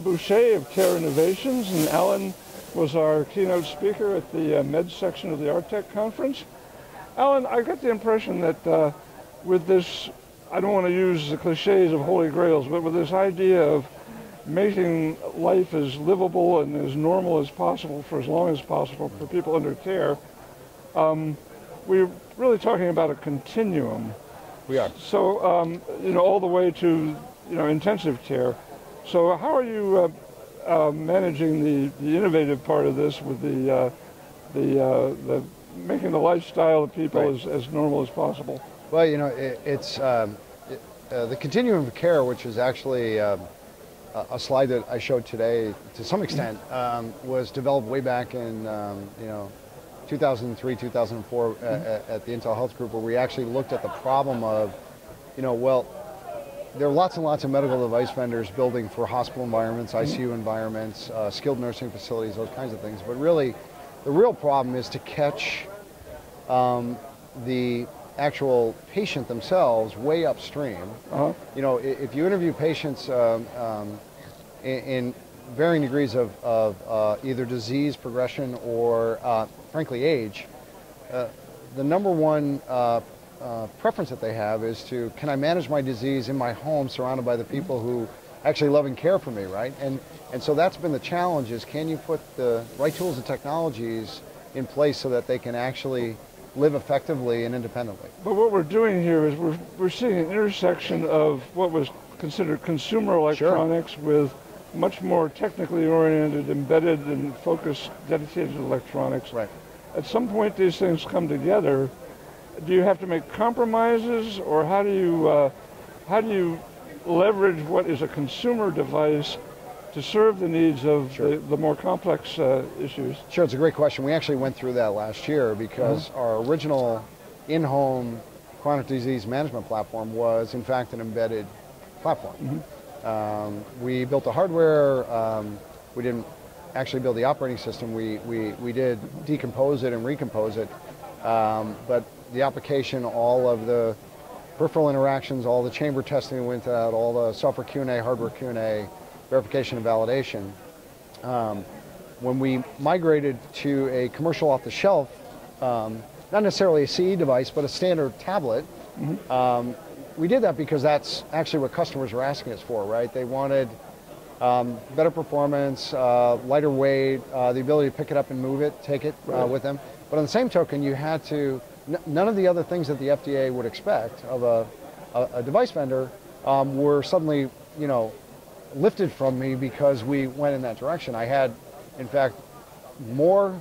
Boucher of Care Innovations, and Alan was our keynote speaker at the Med section of the RTECC conference. Alan, I got the impression that with this, I don't want to use the cliches of holy grails, but with this idea of making life as livable and as normal as possible for as long as possible for people under care, we're really talking about a continuum. We are. So, all the way to, intensive care. So how are you managing the innovative part of this with the making the lifestyle of people as normal as possible? Well, it's the continuum of care, which is actually a slide that I showed today to some extent, was developed way back in 2003, 2004 at the Intel Health Group, where we actually looked at the problem of, there are lots and lots of medical device vendors building for hospital environments, ICU environments, skilled nursing facilities, those kinds of things. But really, the real problem is to catch the actual patient themselves way upstream. If you interview patients in varying degrees of either disease progression or, frankly, age, the number one preference that they have is to, can I manage my disease in my home surrounded by the people who actually love and care for me, right? And so that's been the challenge, is can you put the right tools and technologies in place so that they can actually live effectively and independently. But what we're doing here is we're seeing an intersection of what was considered consumer electronics with much more technically oriented, embedded and focused, dedicated electronics. Right. At some point these things come together. Do you have to make compromises, or how do you leverage what is a consumer device to serve the needs of the more complex issues? Sure, it's a great question. We actually went through that last year because our original in-home chronic disease management platform was, in fact, an embedded platform. We built the hardware. We didn't actually build the operating system. We did decompose it and recompose it. But the application, all of the peripheral interactions, all the chamber testing went out, all the software Q&A, hardware Q&A, verification and validation. When we migrated to a commercial off-the-shelf, not necessarily a CE device, but a standard tablet, we did that because that's actually what customers were asking us for, right? They wanted better performance, lighter weight, the ability to pick it up and move it, take it with them. But on the same token, you had to, none of the other things that the FDA would expect of a device vendor were suddenly, lifted from me because we went in that direction. I had, in fact, more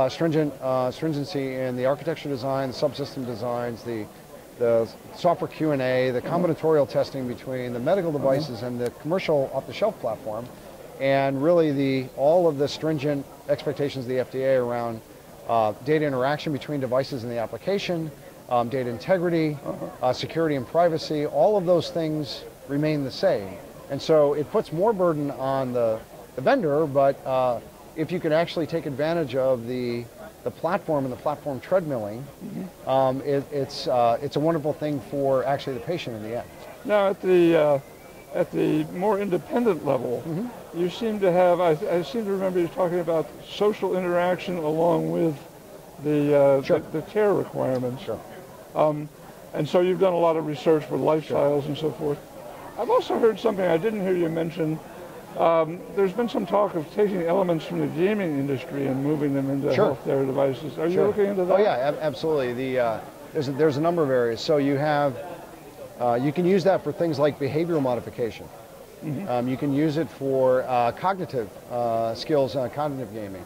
stringency in the architecture design, the subsystem designs, the software Q&A, the combinatorial testing between the medical devices and the commercial off-the-shelf platform, and really all of the stringent expectations of the FDA around data interaction between devices and the application, data integrity, security and privacy. All of those things remain the same. And so it puts more burden on the vendor, but if you can actually take advantage of the platform and the platform treadmilling, it's a wonderful thing for actually the patient in the end. Now at the more independent level, you seem to have, I seem to remember you talking about social interaction along with the care requirements. And so you've done a lot of research with lifestyles and so forth. I've also heard something I didn't hear you mention. There's been some talk of taking elements from the gaming industry and moving them into healthcare devices. Are you looking into that? Oh yeah, absolutely. There's a number of areas. So you have, you can use that for things like behavioral modification. You can use it for cognitive skills, cognitive gaming.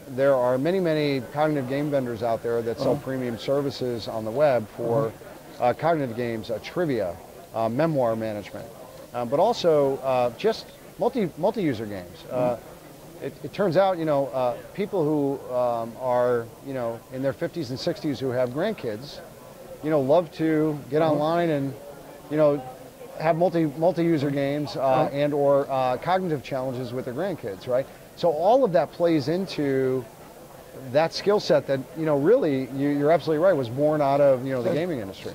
There are many cognitive game vendors out there that sell premium services on the web for cognitive games, trivia, memoir management, but also just multi-user games. It turns out, people who are, in their 50s and 60s who have grandkids, love to get online and, have multi-user games and or cognitive challenges with their grandkids, right? So all of that plays into that skill set that, really, you're absolutely right, was born out of, the gaming industry.